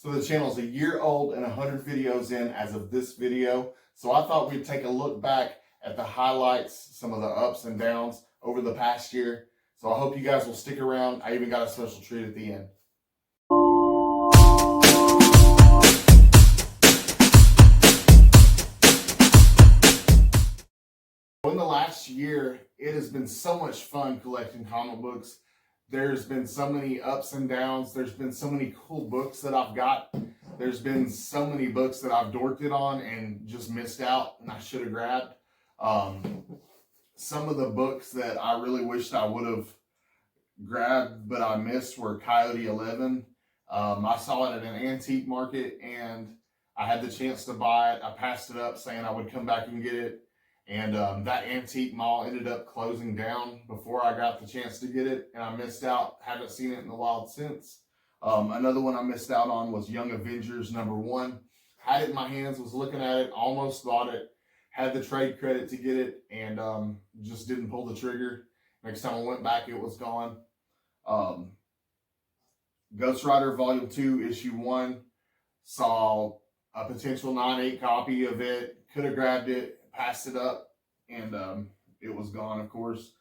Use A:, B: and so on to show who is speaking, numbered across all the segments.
A: So the channel's a year old and 100 videos in as of this video. So I thought we'd take a look back at the highlights, some of the ups and downs over the past year. So I hope you guys will stick around. I even got a special treat at the end. In the last year, it has been so much fun collecting comic books. There's been so many ups and downs. There's been so many cool books that I've got. There's been so many books that I've dorked it on and just missed out and I should have grabbed. Some of the books that I really wished I would have grabbed but I missed were Coyote 11. I saw it at an antique market and I had the chance to buy it. I passed it up saying I would come back and get it. And that antique mall ended up closing down before I got the chance to get it. And I missed out. Haven't seen it in the wild since. Another one I missed out on was Young Avengers #1. Had it in my hands, was looking at it, almost bought it. Had the trade credit to get it and just didn't pull the trigger. Next time I went back, it was gone. Ghost Rider Volume 2, Issue 1. Saw a potential 9/8 copy of it. Could have grabbed it. Passed it up and it was gone, of course.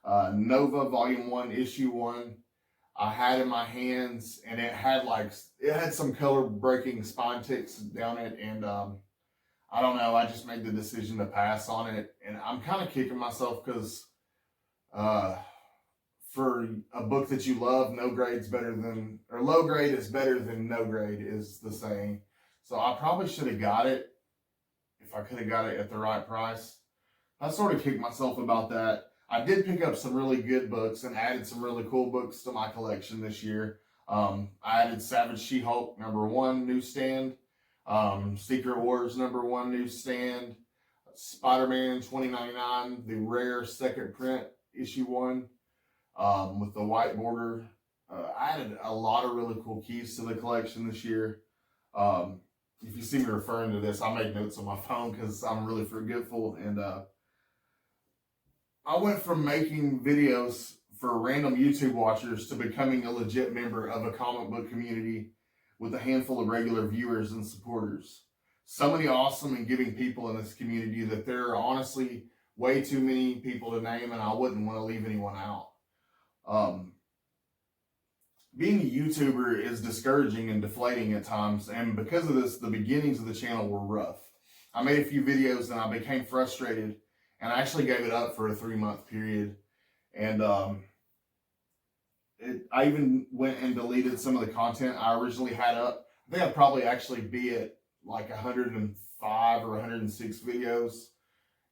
A: Nova Volume 1, Issue 1. I had in my hands and it had some color breaking spine ticks down it and I don't know, I just made the decision to pass on it and I'm kind of kicking myself because for a book that you love, low grade is better than no grade is the saying. So I probably should have got it if I could have got it at the right price. I sort of kicked myself about that. I did pick up some really good books and added some really cool books to my collection this year. I added Savage She-Hulk #1 newsstand, Secret Wars #1 newsstand, Spider-Man 2099, the rare second print issue 1 with the white border. I added a lot of really cool keys to the collection this year. If you see me referring to this, I made notes on my phone because I'm really forgetful. And I went from making videos for random YouTube watchers to becoming a legit member of a comic book community with a handful of regular viewers and supporters. So many awesome and giving people in this community that there are honestly way too many people to name, and I wouldn't want to leave anyone out. Being a YouTuber is discouraging and deflating at times, and because of this, the beginnings of the channel were rough. I made a few videos and I became frustrated, and I actually gave it up for a 3-month period. And I even went and deleted some of the content I originally had up. I think I'd probably actually be at like 105 or 106 videos.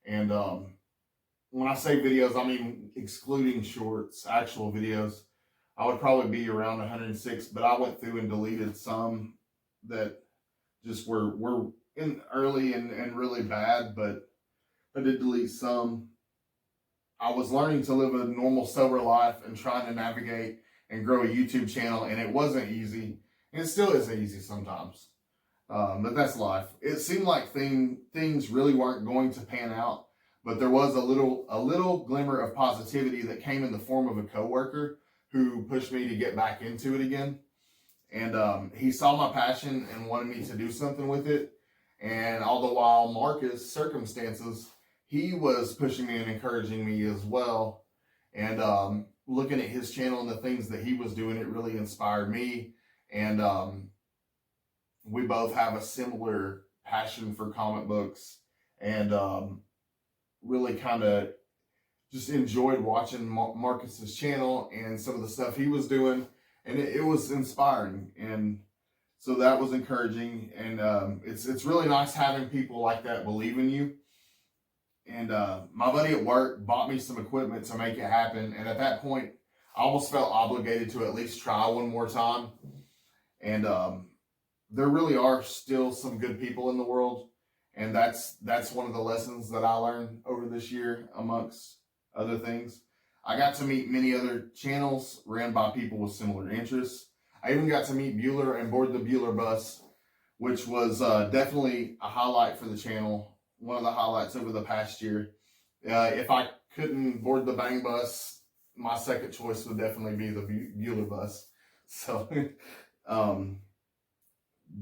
A: And when I say videos, I mean excluding shorts, actual videos. I would probably be around 106, but I went through and deleted some that just were in early and really bad, but I did delete some. I was learning to live a normal, sober life and trying to navigate and grow a YouTube channel, and it wasn't easy, and it still isn't easy sometimes. But that's life. It seemed like things really weren't going to pan out, but there was a little glimmer of positivity that came in the form of a coworker who pushed me to get back into it again. And he saw my passion and wanted me to do something with it. And all the while, Marcus, Circumstances, he was pushing me and encouraging me as well. And looking at his channel and the things that he was doing, it really inspired me. And we both have a similar passion for comic books and really kind of just enjoyed watching Marcus's channel and some of the stuff he was doing, and it was inspiring, and so that was encouraging. And it's really nice having people like that believe in you. And my buddy at work bought me some equipment to make it happen, and at that point I almost felt obligated to at least try one more time. And there really are still some good people in the world, and that's one of the lessons that I learned over this year, amongst other things. I got to meet many other channels ran by people with similar interests. I even got to meet Bueller and board the Bueller bus, which was definitely a highlight for the channel. One of the highlights over the past year. If I couldn't board the Bang bus, my second choice would definitely be the Bueller bus. So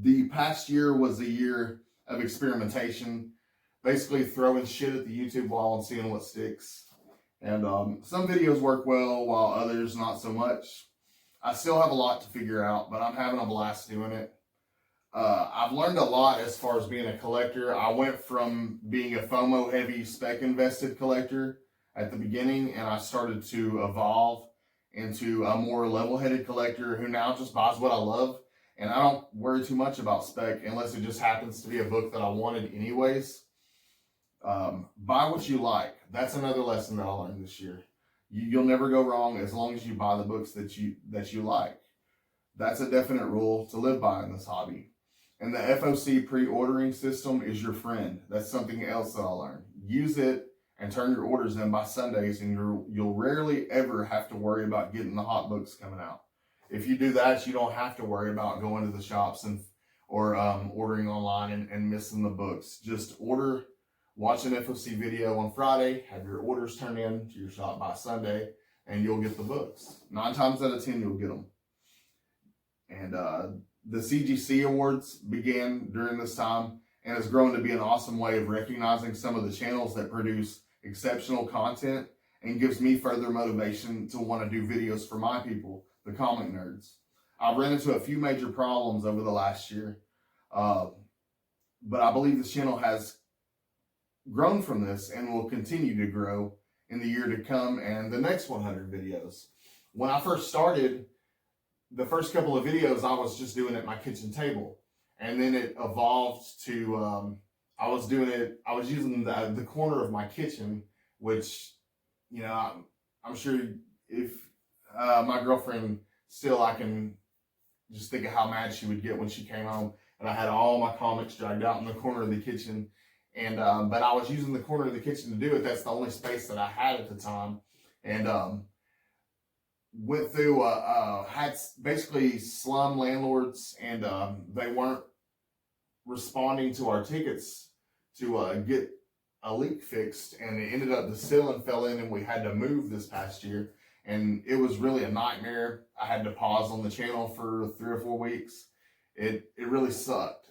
A: The past year was a year of experimentation, basically throwing shit at the YouTube wall and seeing what sticks. And some videos work well, while others not so much. I still have a lot to figure out, but I'm having a blast doing it. I've learned a lot as far as being a collector. I went from being a FOMO heavy spec invested collector at the beginning, and I started to evolve into a more level-headed collector who now just buys what I love. And I don't worry too much about spec unless it just happens to be a book that I wanted anyways. Buy what you like. That's another lesson that I learned this year. You'll never go wrong as long as you buy the books that you like. That's a definite rule to live by in this hobby. And the FOC pre-ordering system is your friend. That's something else that I learned. Use it and turn your orders in by Sundays, and you'll rarely ever have to worry about getting the hot books coming out. If you do that, you don't have to worry about going to the shops or ordering online and missing the books. Just watch an FOC video on Friday, have your orders turned in to your shop by Sunday, and you'll get the books. 9 times out of 10, you'll get them. And the CGC Awards began during this time and has grown to be an awesome way of recognizing some of the channels that produce exceptional content and gives me further motivation to want to do videos for my people, the comic nerds. I've run into a few major problems over the last year, but I believe the channel has grown from this and will continue to grow in the year to come and the next 100 videos. When I first started, the first couple of videos I was just doing at my kitchen table, and then it evolved to I was using the corner of my kitchen, which, you know, I'm sure if my girlfriend still, I can just think of how mad she would get when she came home and I had all my comics dragged out in the corner of the kitchen. And but I was using the corner of the kitchen to do it. That's the only space that I had at the time. And went through had basically slum landlords, and they weren't responding to our tickets to get a leak fixed, and it ended up the ceiling fell in and we had to move this past year, and it was really a nightmare. I had to pause on the channel for 3 or 4 weeks. It really sucked.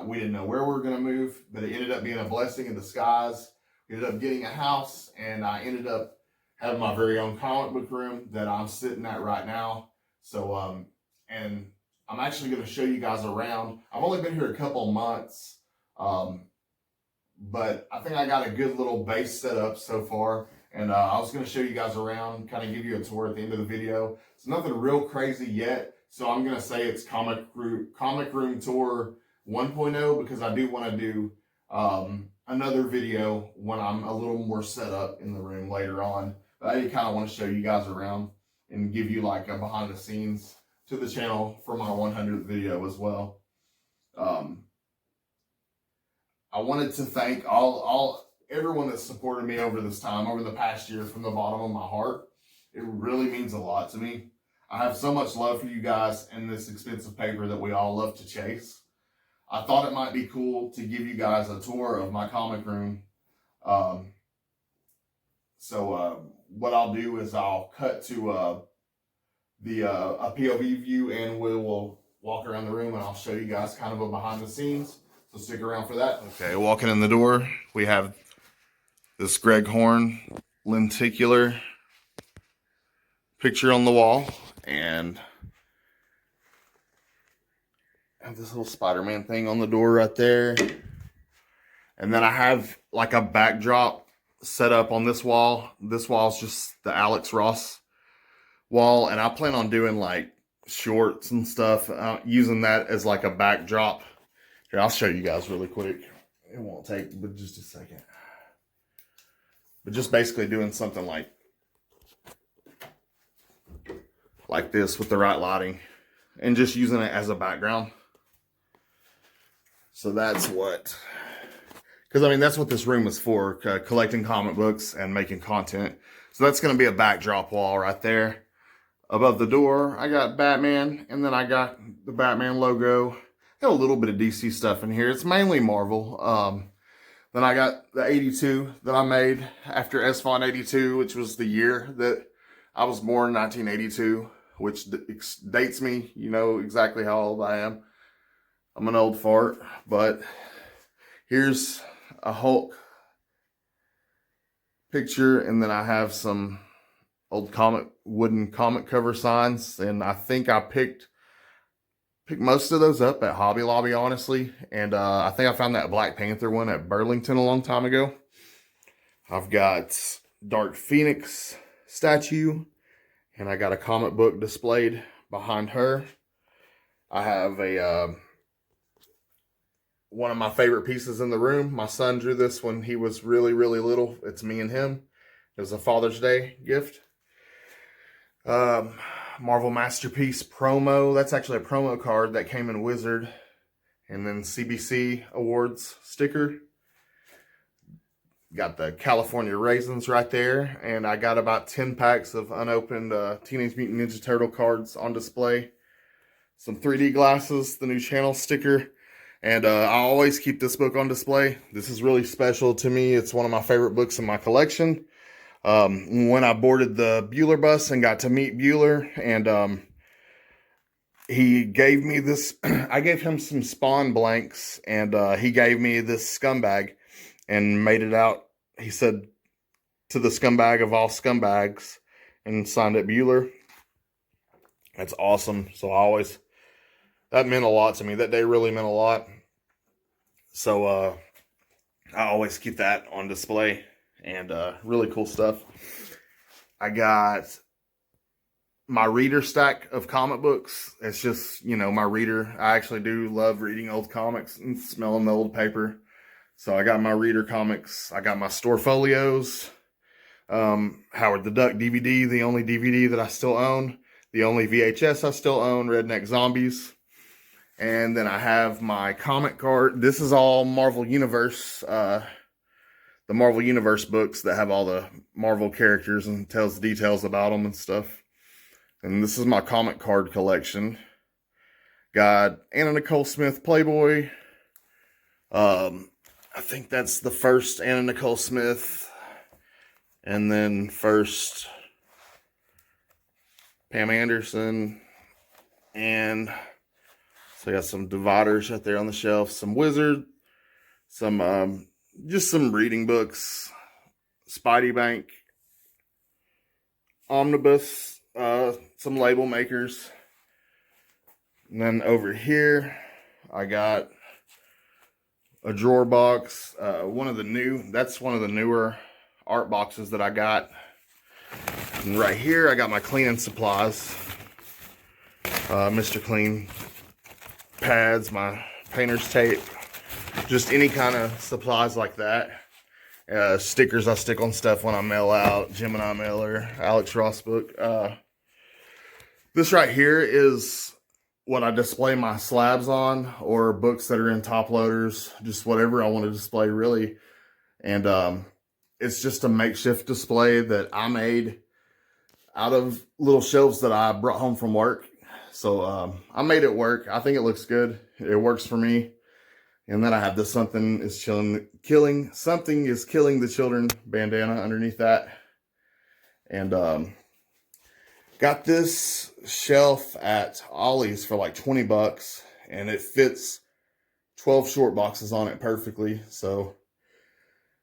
A: We didn't know where we were going to move, but it ended up being a blessing in disguise. We ended up getting a house, and I ended up having my very own comic book room that I'm sitting at right now. So, and I'm actually going to show you guys around. I've only been here a couple months, but I think I got a good little base set up so far. And I was going to show you guys around, kind of give you a tour at the end of the video. It's nothing real crazy yet, so I'm going to say it's Comic Room Tour 1.0, because I do want to do another video when I'm a little more set up in the room later on. But I kind of want to show you guys around and give you like a behind the scenes to the channel for my 100th video as well. I wanted to thank everyone that supported me over this time, over the past year, from the bottom of my heart. It really means a lot to me. I have so much love for you guys and this expensive paper that we all love to chase. I thought it might be cool to give you guys a tour of my comic room. What I'll do is I'll cut to a POV view, and we will walk around the room, and I'll show you guys kind of a behind the scenes. So stick around for that. Okay, walking in the door, we have this Greg Horn lenticular picture on the wall, and I have this little Spider-Man thing on the door right there. And then I have like a backdrop set up on this wall. This wall is just the Alex Ross wall, and I plan on doing like shorts and stuff, using that as like a backdrop. Here, I'll show you guys really quick. It won't take but just a second. But just basically doing something like this with the right lighting and just using it as a background. So that's what, because I mean, that's what this room is for, collecting comic books and making content. So that's going to be a backdrop wall right there. Above the door, I got Batman, and then I got the Batman logo. Got a little bit of DC stuff in here. It's mainly Marvel. Then I got the 82 that I made after SFON 82, which was the year that I was born, 1982, which dates me. You know exactly how old I am. I'm an old fart, but here's a Hulk picture, and then I have some old wooden comic cover signs, and I think I picked most of those up at Hobby Lobby, honestly. And I think I found that Black Panther one at Burlington a long time ago. I've got Dark Phoenix statue, and I got a comic book displayed behind her. I have a one of my favorite pieces in the room. My son drew this when he was really, really little. It's me and him. It was a Father's Day gift. Marvel Masterpiece promo. That's actually a promo card that came in Wizard. And then CBC Awards sticker. Got the California Raisins right there. And I got about 10 packs of unopened Teenage Mutant Ninja Turtle cards on display. Some 3D glasses, the new channel sticker. And I always keep this book on display. This is really special to me. It's one of my favorite books in my collection. When I boarded the Bueller bus and got to meet Bueller, and he gave me this, I gave him some Spawn blanks, and he gave me this scumbag and made it out, he said, to the scumbag of all scumbags, and signed it Bueller. That's awesome. So that meant a lot to me. That day really meant a lot. So I always keep that on display, and really cool stuff. I got my reader stack of comic books. It's just, my reader. I actually do love reading old comics and smelling the old paper. So I got my reader comics. I got my store folios. Howard the Duck DVD, the only DVD that I still own. The only VHS I still own, Redneck Zombies. And then I have my comic card. This is all Marvel Universe, the Marvel Universe books that have all the Marvel characters and tells details about them and stuff. And this is my comic card collection. Got Anna Nicole Smith Playboy. I think that's the first Anna Nicole Smith. And then first Pam Anderson. And so I got some dividers right there on the shelf. Some Wizard. Some, just some reading books. Spidey Bank. Omnibus. Some label makers. And then over here, I got a drawer box. That's one of the newer art boxes that I got. And right here, I got my cleaning supplies. Mr. Clean pads, my painter's tape, just any kind of supplies like that. Stickers I stick on stuff when I mail out. Gemini mailer, Alex Ross book. This right here is what I display my slabs on, or books that are in top loaders, just whatever I want to display really. And it's just a makeshift display that I made out of little shelves that I brought home from work. So I made it work. I think it looks good. It works for me. And then I have this Something is Killing the Children bandana underneath that. And got this shelf at Ollie's for like 20 bucks. And it fits 12 short boxes on it perfectly. So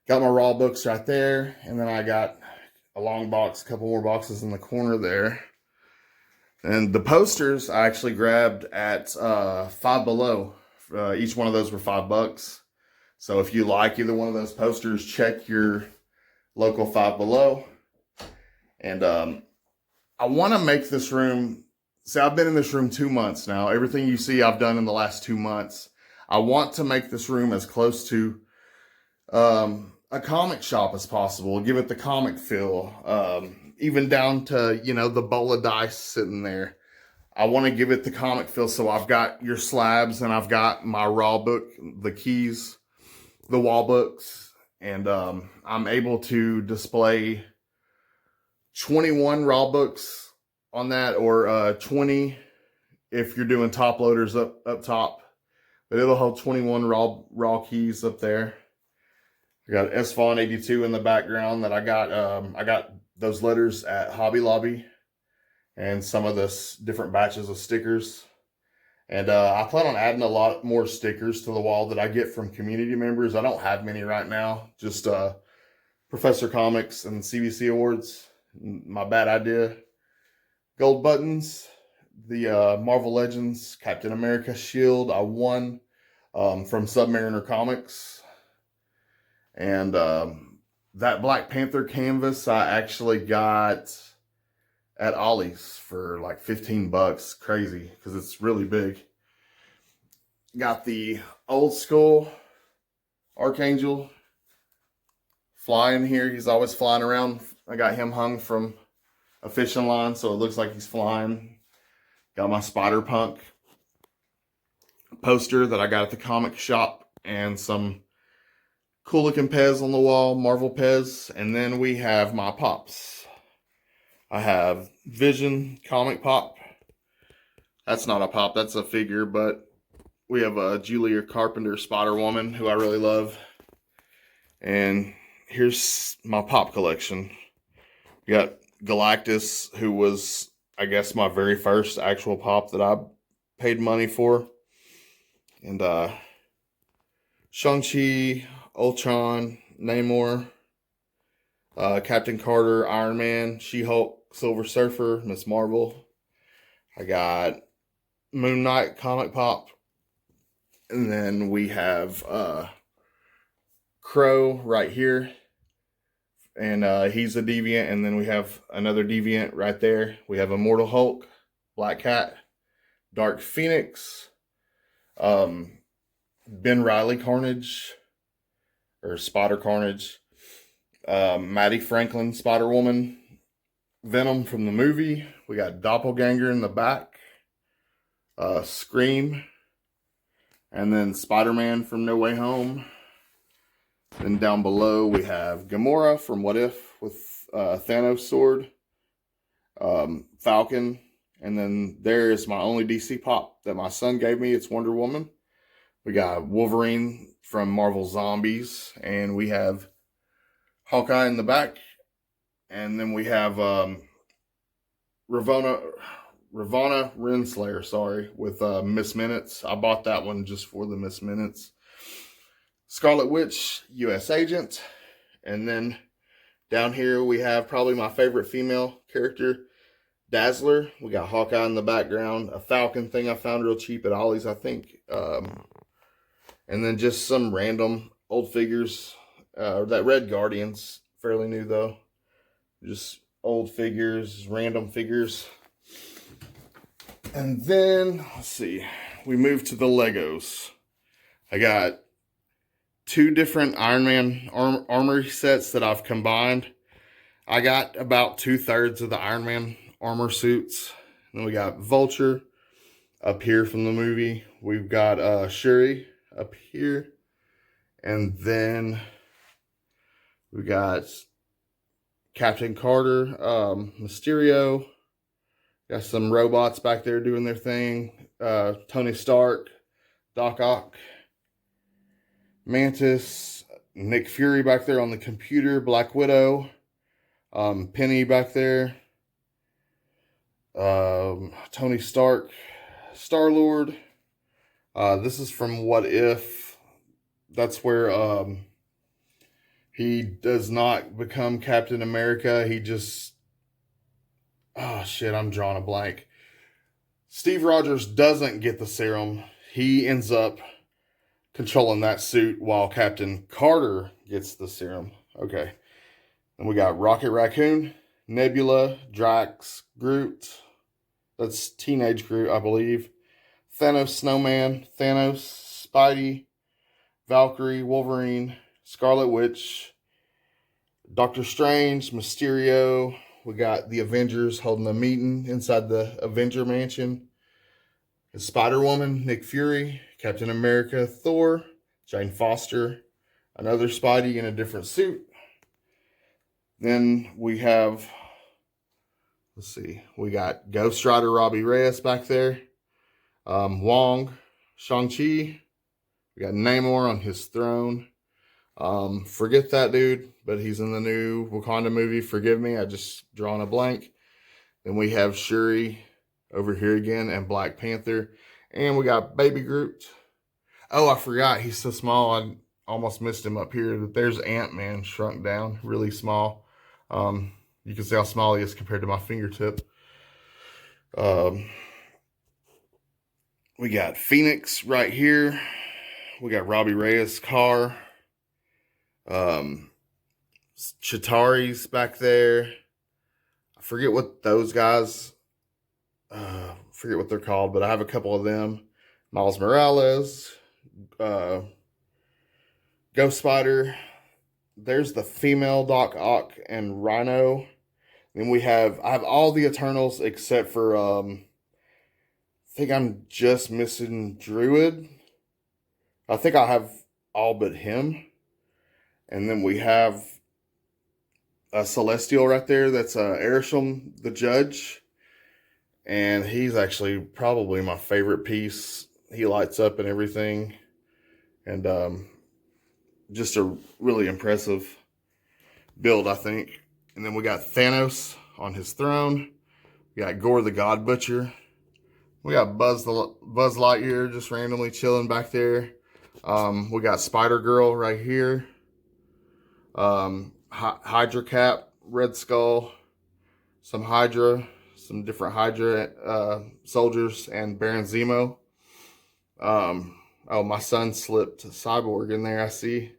A: got my raw books right there. And then I got a long box, a couple more boxes in the corner there. And the posters I actually grabbed at Five Below. Each one of those were $5. So if you like either one of those posters, check your local Five Below. And I want to make this room. See, I've been in this room 2 months now. Everything you see I've done in the last 2 months. I want to make this room as close to a comic shop as possible. Give it the comic feel. Even down to, the bowl of dice sitting there. I want to give it the comic feel. So I've got your slabs, and I've got my raw book, the keys, the wall books. And I'm able to display 21 raw books on that, or 20 if you're doing top loaders up top. But it'll hold 21 raw keys up there. I got S-Vaughn 82 in the background that I got those letters at Hobby Lobby, and some of the different batches of stickers. And I plan on adding a lot more stickers to the wall that I get from community members. I don't have many right now, just Professor Comics and CBC Awards. My bad idea. Gold buttons, the Marvel Legends Captain America shield I won from Submariner Comics. And that Black Panther canvas I actually got at Ollie's for like $15. Crazy, because it's really big. Got the old school Archangel flying here. He's always flying around. I got him hung from a fishing line, so it looks like he's flying. Got my Spider-Punk poster that I got at the comic shop, and some cool looking Pez on the wall, Marvel Pez. And then we have my pops. I have Vision comic pop. That's not a pop, that's a figure, but we have a Julia Carpenter Spider-Woman who I really love. And here's my pop collection. We got Galactus, who was, I guess, my very first actual pop that I paid money for. And Shang-Chi, Ultron, Namor, Captain Carter, Iron Man, She-Hulk, Silver Surfer, Miss Marvel. I got Moon Knight comic pop. And then we have Crow right here. And he's a deviant. And then we have another deviant right there. We have Immortal Hulk, Black Cat, Dark Phoenix, Ben Reilly Carnage, or Spider Carnage, Maddie Franklin Spider-Woman, Venom from the movie. We got Doppelganger in the back, Scream, and then Spider-Man from No Way Home. Then down below we have Gamora from What If with Thanos sword, Falcon, and then there is my only DC pop that my son gave me. It's Wonder Woman. We got Wolverine from Marvel Zombies, and we have Hawkeye in the back, and then we have Ravonna Renslayer, sorry, with Miss Minutes. I bought that one just for the Miss Minutes. Scarlet Witch, U.S. Agent, and then down here we have probably my favorite female character, Dazzler. We got Hawkeye in the background, a Falcon thing I found real cheap at Ollie's, I think. And then just some random old figures. That Red Guardian's fairly new though. Just old figures, random figures. And then, let's see, we move to the Legos. I got 2 different Iron Man armor sets that I've combined. I got about 2/3 of the Iron Man armor suits. And then we got Vulture up here from the movie. We've got Shuri up here. And then we got Captain Carter, Mysterio. Got some robots back there doing their thing. Tony Stark, Doc Ock, Mantis, Nick Fury back there on the computer, Black Widow, Penny back there, Tony Stark, Star-Lord. This is from What If. That's where he does not become Captain America. He just... Oh, shit, I'm drawing a blank. Steve Rogers doesn't get the serum. He ends up controlling that suit while Captain Carter gets the serum. Okay. And we got Rocket Raccoon, Nebula, Drax, Groot. That's Teenage Groot, I believe. Thanos Snowman, Thanos, Spidey, Valkyrie, Wolverine, Scarlet Witch, Doctor Strange, Mysterio. We got the Avengers holding a meeting inside the Avenger Mansion. Spider-Woman, Nick Fury, Captain America, Thor, Jane Foster, another Spidey in a different suit. Then we have, let's see, we got Ghost Rider Robbie Reyes back there. Wong, Shang-Chi. We got Namor on his throne. Forget that dude, but he's in the new Wakanda movie. Forgive me, I just drawn a blank. Then we have Shuri over here again and Black Panther. And we got Baby Groot. Oh, I forgot. He's so small. I almost missed him up here. But there's Ant-Man shrunk down, really small. You can see how small he is compared to my fingertip. We got Phoenix right here. We got Robbie Reyes' car. Chitauri's back there. I forget what those guys, forget what they're called, but I have a couple of them. Miles Morales, Ghost Spider. There's the female Doc Ock and Rhino. Then I have all the Eternals except for, I think I'm just missing Druid. I think I have all but him. And then we have a Celestial right there. That's Erisham the Judge. And he's actually probably my favorite piece. He lights up and everything. And just a really impressive build, I think. And then we got Thanos on his throne. We got Gore the God Butcher. We got Buzz Lightyear just randomly chilling back there. We got Spider-Girl right here. Hydra Cap, Red Skull, some Hydra, some different Hydra soldiers, and Baron Zemo. Oh, my son slipped Cyborg in there, I see.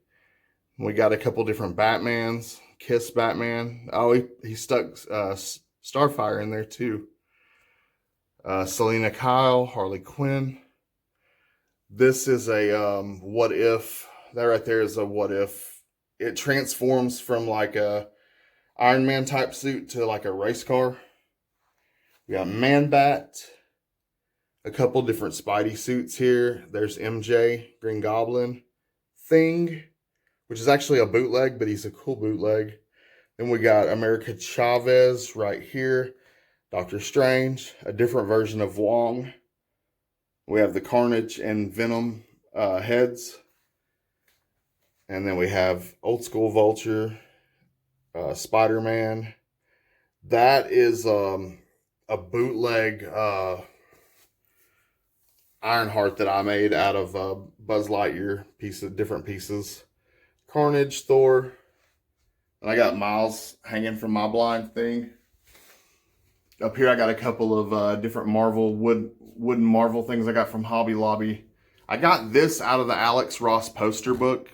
A: We got a couple different Batmans. Kiss Batman. Oh, he stuck Starfire in there too. Selena Kyle, Harley Quinn. This is a what if. That right there is a what if. It transforms from like a Iron Man type suit to like a race car. We got Man-Bat. A couple different Spidey suits here. There's MJ, Green Goblin, Thing, which is actually a bootleg, but he's a cool bootleg. Then we got America Chavez right here. Doctor Strange, a different version of Wong. We have the Carnage and Venom heads. And then we have Old School Vulture, Spider-Man. That is a bootleg Ironheart that I made out of Buzz Lightyear different pieces. Carnage, Thor. And I got Miles hanging from my blind thing. Up here I got a couple of different Marvel, wooden Marvel things I got from Hobby Lobby. I got this out of the Alex Ross poster book.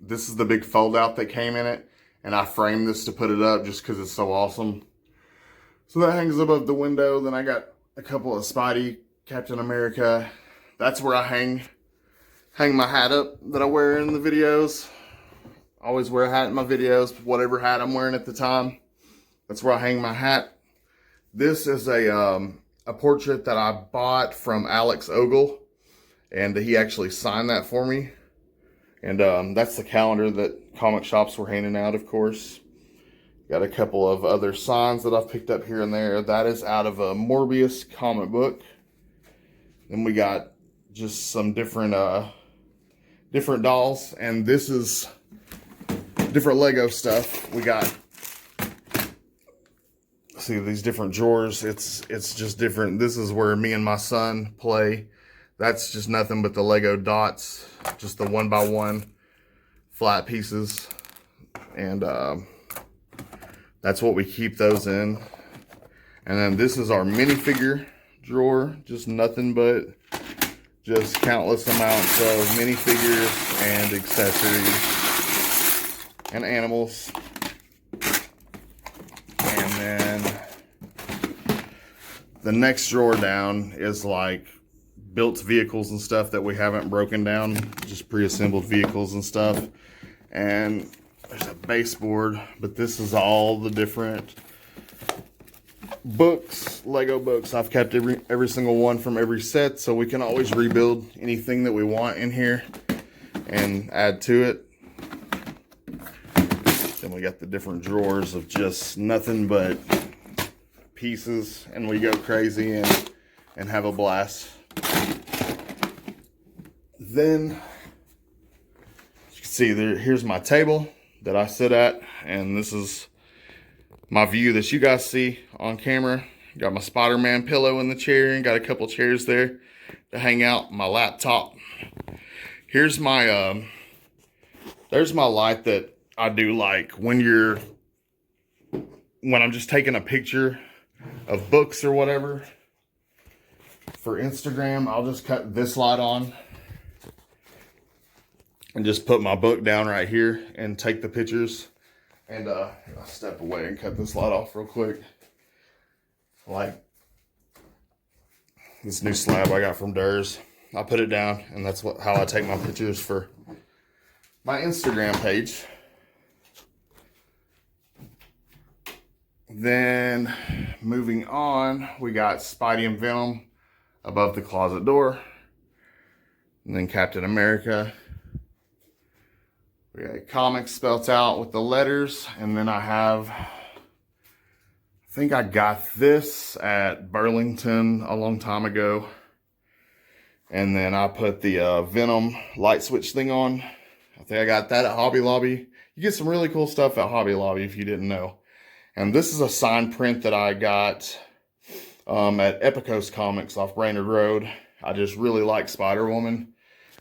A: This is the big fold out that came in it. And I framed this to put it up just because it's so awesome. So that hangs above the window. Then I got a couple of Spidey, Captain America. That's where I hang my hat up that I wear in the videos. I always wear a hat in my videos, whatever hat I'm wearing at the time. That's where I hang my hat. This is a portrait that I bought from Alex Ogle, and he actually signed that for me. And that's the calendar that comic shops were handing out, of course. Got a couple of other signs that I've picked up here and there. That is out of a Morbius comic book. Then we got just some different dolls, and this is different Lego stuff. We got, see these different drawers. It's just different. This is where me and my son play. That's just nothing but the Lego dots, just the 1x1 flat pieces, and that's what we keep those in. And then this is our minifigure drawer, just nothing but just countless amounts of minifigures and accessories and animals. And then the next drawer down is like built vehicles and stuff that we haven't broken down, just pre-assembled vehicles and stuff. And there's a baseboard, but this is all the different books, Lego books. I've kept every single one from every set, so we can always rebuild anything that we want in here and add to it. Then we got the different drawers of just nothing but pieces, and we go crazy and have a blast. Then you can see here's my table that I sit at, and this is my view that you guys see on camera. Got my Spider-Man pillow in the chair, and got a couple chairs there. to hang out my laptop. Here's my there's my light that I do like when I'm just taking a picture of books or whatever for Instagram. I'll just cut this light on and just put my book down right here and take the pictures. And I'll step away and cut this light off real quick. Like this new slab I got from Durs. I put it down, and that's how I take my pictures for my Instagram page. Then moving on, we got Spidey and Venom above the closet door. And then Captain America. We got comics spelt out with the letters. And then I think I got this at Burlington a long time ago. And then I put the Venom light switch thing on. I think I got that at Hobby Lobby. You get some really cool stuff at Hobby Lobby if you didn't know. And this is a sign print that I got at Epicos Comics off Brainerd Road. I just really like Spider-Woman.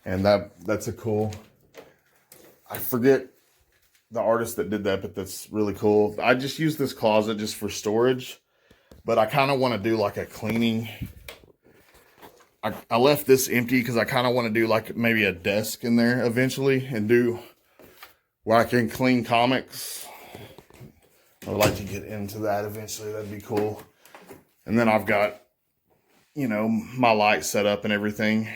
A: And that's a cool... I forget the artist that did that, but that's really cool. I just use this closet just for storage. But I kind of want to do like a cleaning... I left this empty because I kind of want to do like maybe a desk in there eventually and do where I can clean comics. I'd like to get into that eventually. That'd be cool. And then I've got, you know, my light set up and everything.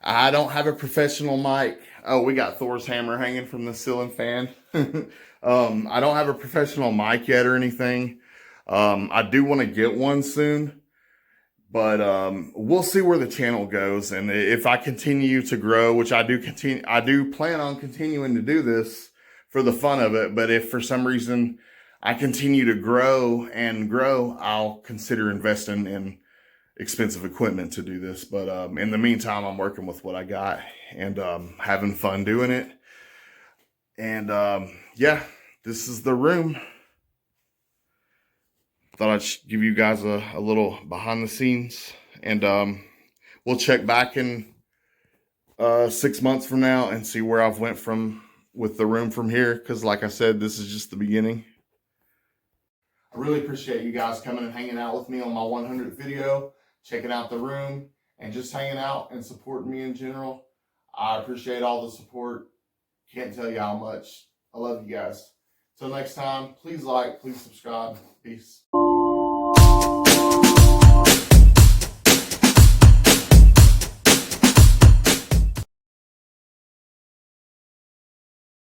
A: I don't have a professional mic. Oh, we got Thor's hammer hanging from the ceiling fan. I don't have a professional mic yet or anything. I do want to get one soon. But we'll see where the channel goes, and if I continue to grow, which I do plan on continuing to do this for the fun of it. But if for some reason I continue to grow, I'll consider investing in expensive equipment to do this. But in the meantime, I'm working with what I got and having fun doing it. And yeah, this is the room. Thought I'd give you guys a little behind the scenes, and we'll check back in 6 months from now and see where I've went with the room from here, because like I said, this is just the beginning. I really appreciate you guys coming and hanging out with me on my 100th video, checking out the room, and just hanging out and supporting me in general. I appreciate all the support. Can't tell you how much. I love you guys. Till next time, please like, please subscribe. Peace.